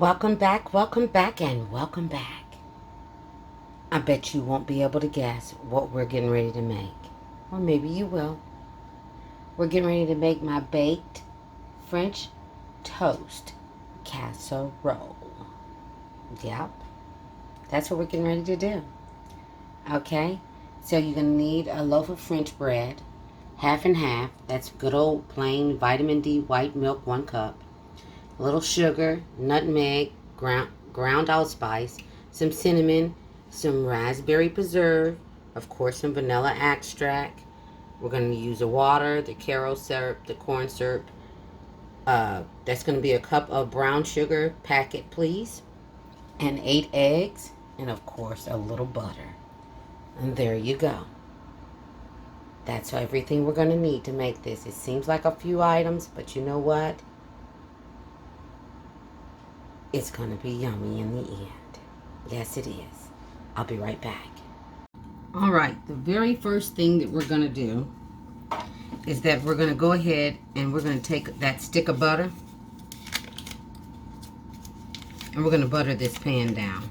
welcome back, and welcome back. I bet you won't be able to guess what we're getting ready to make. Or maybe you will. We're getting ready to make my baked French Toast Casserole. Yep, that's what we're getting ready to do. Okay, so you're going to need a loaf of French bread, half and half. That's good old plain vitamin D white milk, 1 cup. A little sugar, nutmeg, ground allspice, some cinnamon, some raspberry preserve, of course some vanilla extract. We're going to use the water, the carob syrup, the corn syrup. That's going to be a cup of brown sugar packet, please. And 8 eggs, and of course a little butter. And there you go. That's everything we're going to need to make this. It seems like a few items, but you know what? It's going to be yummy in the end. Yes, it is. I'll be right back. All right, the very first thing that we're going to do is that we're going to go ahead and we're going to take that stick of butter and we're going to butter this pan down.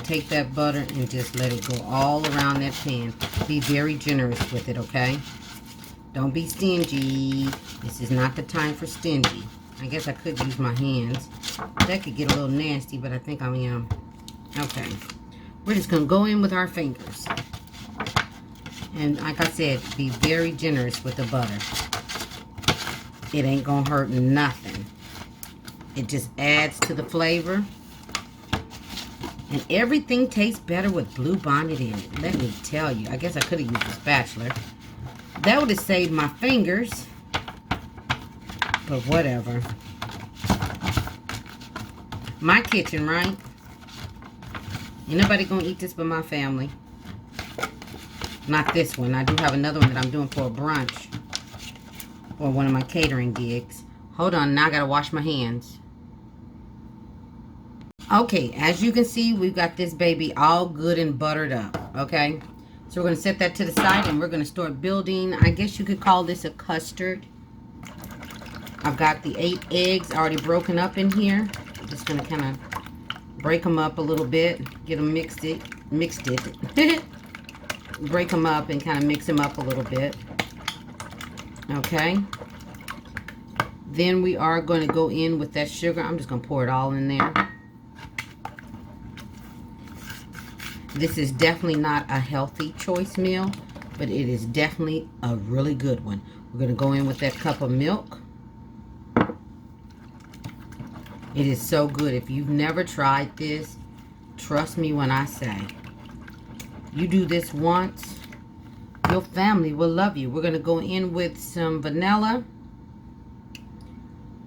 Take that butter and just let it go all around that pan. Be very generous with it, okay? Don't be stingy. This is not the time for stingy. I guess I could use my hands. That could get a little nasty, but I think I am. Okay. We're just going to go in with our fingers. And like I said, be very generous with the butter. It ain't going to hurt nothing. It just adds to the flavor. And everything tastes better with Bluebonnet in it. Let me tell you. I guess I could have used a spatula. That would have saved my fingers. But whatever. My kitchen, right? Ain't nobody gonna eat this but my family. Not this one. I do have another one that I'm doing for a brunch. Or one of my catering gigs. Hold on, now I gotta wash my hands. Okay, as you can see, we've got this baby all good and buttered up. Okay? So we're going to set that to the side and we're going to start building. I guess you could call this a custard. I've got the 8 eggs already broken up in here. I'm just going to kind of break them up a little bit. Get them mixed it. Break them up and kind of mix them up a little bit. Okay. Then we are going to go in with that sugar. I'm just going to pour it all in there. This is definitely not a healthy choice meal, but it is definitely a really good one. We're going to go in with that cup of milk. It is so good. If you've never tried this, trust me when I say, you do this once, your family will love you. We're going to go in with some vanilla.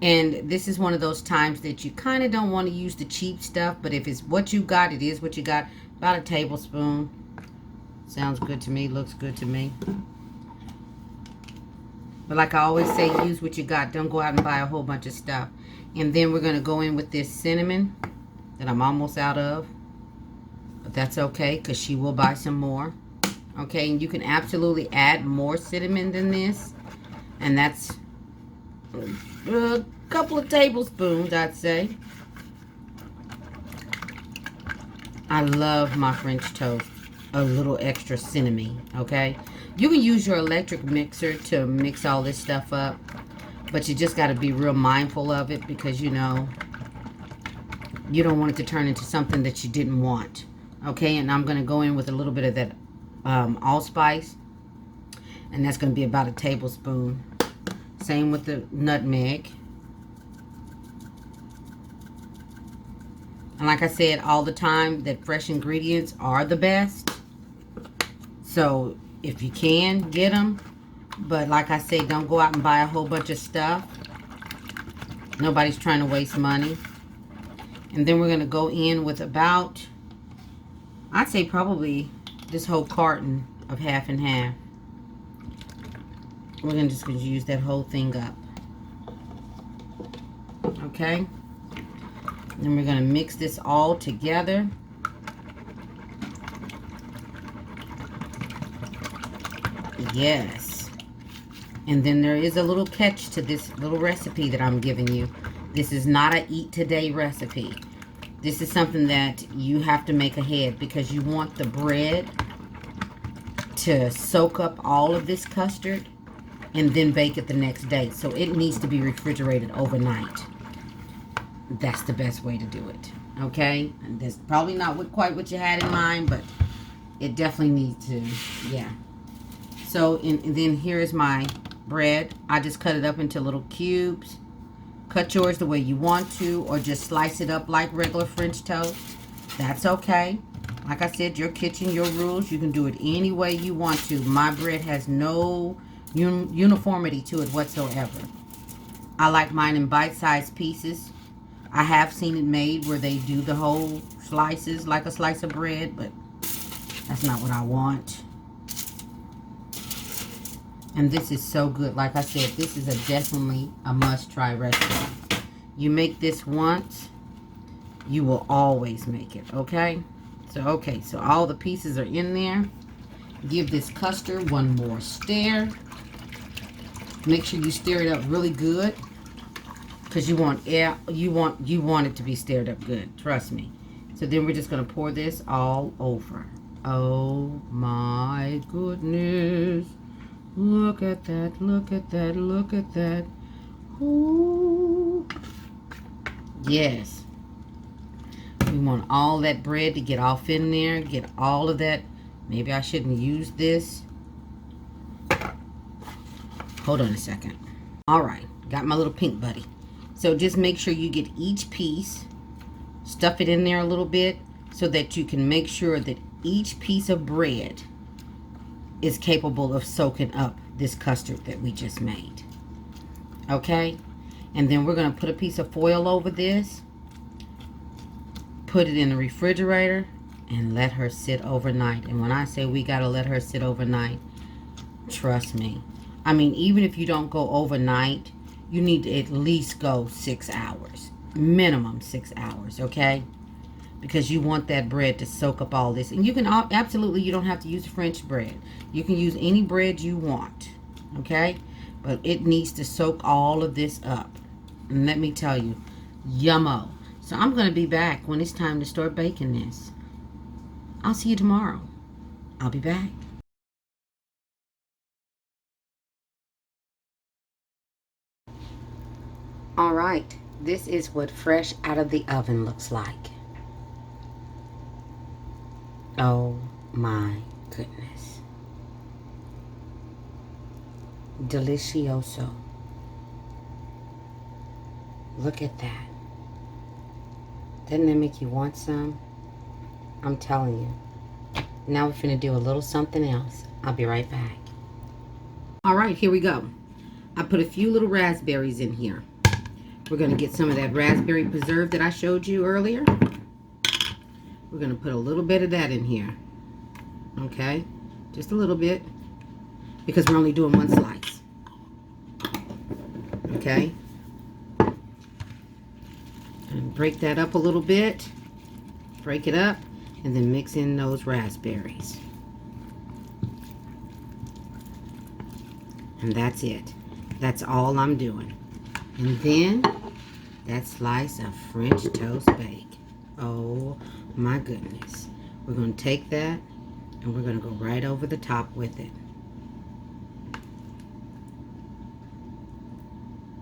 And this is one of those times that you kind of don't want to use the cheap stuff, but if it's what you got, it is what you got. About a tablespoon. Sounds good to me. Looks good to me. But like I always say, use what you got. Don't go out and buy a whole bunch of stuff. And then we're going to go in with this cinnamon that I'm almost out of. But that's okay, because she will buy some more. Okay, and you can absolutely add more cinnamon than this. And that's a couple of tablespoons, I'd say. I love my French toast a little extra cinnamon, okay? You can use your electric mixer to mix all this stuff up, but you just got to be real mindful of it because, you know, you don't want it to turn into something that you didn't want, okay? And I'm going to go in with a little bit of that allspice, and that's going to be about a tablespoon. Same with the nutmeg. And like I said all the time, that fresh ingredients are the best. So if you can, get them. But like I say, don't go out and buy a whole bunch of stuff. Nobody's trying to waste money. And then we're going to go in with about, I'd say probably this whole carton of half and half. We're just going to use that whole thing up. Okay? Then we're going to mix this all together. Yes. And then there is a little catch to this little recipe that I'm giving you. This is not a eat today recipe. This is something that you have to make ahead because you want the bread to soak up all of this custard and then bake it the next day. So it needs to be refrigerated overnight. That's the best way to do it. Okay? And that's probably not quite what you had in mind, but it definitely needs to, yeah. So, and then here's my bread. I just cut it up into little cubes. Cut yours the way you want to, or just slice it up like regular French toast. That's okay. Like I said, your kitchen, your rules. You can do it any way you want to. My bread has no uniformity to it whatsoever. I like mine in bite-sized pieces. I have seen it made where they do the whole slices like a slice of bread, but that's not what I want. And this is so good. Like I said, this is definitely a must-try recipe. You make this once, you will always make it, okay? So all the pieces are in there. Give this custard one more stir. Make sure you stir it up really good, because you want it to be stirred up good. Trust me. So then we're just gonna pour this all over. Oh my goodness! Look at that! Look at that! Look at that! Ooh. Yes. We want all that bread to get off in there. Get all of that. Maybe I shouldn't use this. Hold on a second. All right. Got my little pink buddy. So just make sure you get each piece. Stuff it in there a little bit so that you can make sure that each piece of bread is capable of soaking up this custard that we just made. Okay? And then we're going to put a piece of foil over this. Put it in the refrigerator and let her sit overnight. And when I say we got to let her sit overnight, trust me. I mean, even if you don't go overnight, you need to at least go 6 hours. Minimum 6 hours, okay? Because you want that bread to soak up all this. And you can absolutely, you don't have to use French bread. You can use any bread you want, okay? But it needs to soak all of this up. And let me tell you, yummo. So I'm going to be back when it's time to start baking this. I'll see you tomorrow. I'll be back. All right. This is what fresh out of the oven looks like. Oh my goodness. Delicioso. Look at that. Doesn't that make you want some? I'm telling you. Now we're finna do a little something else. I'll be right back. All right, here we go. I put a few little raspberries in here. We're gonna get some of that raspberry preserve that I showed you earlier. We're gonna put a little bit of that in here. Okay? Just a little bit. Because we're only doing one slice. Okay? And break that up a little bit. Break it up. And then mix in those raspberries. And that's it. That's all I'm doing. And then that slice of French toast bake. Oh my goodness. We're going to take that and we're going to go right over the top with it.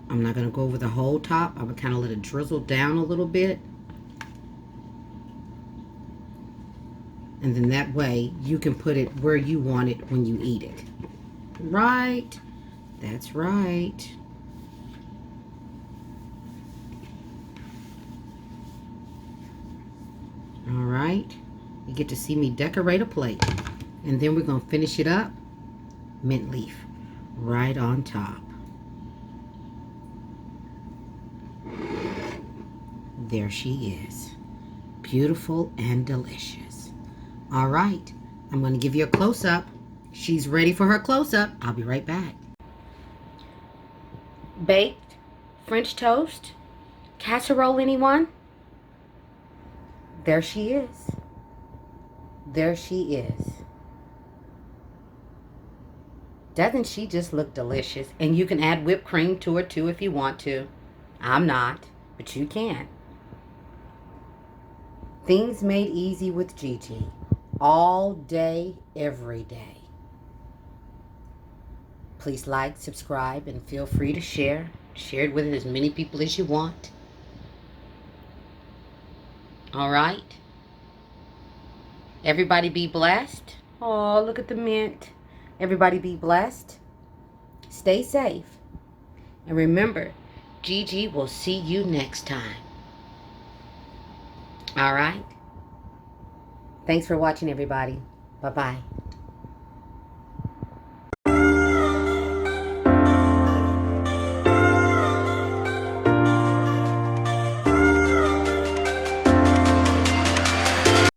I'm not going to go over the whole top. I'm going to kind of let it drizzle down a little bit. And then that way you can put it where you want it when you eat it. Right? That's right. All right. You get to see me decorate a plate. And then we're going to finish it up. Mint leaf right on top. There she is. Beautiful and delicious. All right. I'm going to give you a close-up. She's ready for her close-up. I'll be right back. Baked French toast casserole, anyone? There she is. There she is. Doesn't she just look delicious? And you can add whipped cream to it too if you want to. I'm not, but you can. Things made easy with Gigi. All day, every day. Please like, subscribe, and feel free to share. Share it with as many people as you want. All right? Everybody be blessed. Oh, look at the mint. Everybody be blessed. Stay safe. And remember, Gigi will see you next time. All right? Thanks for watching, everybody. Bye-bye.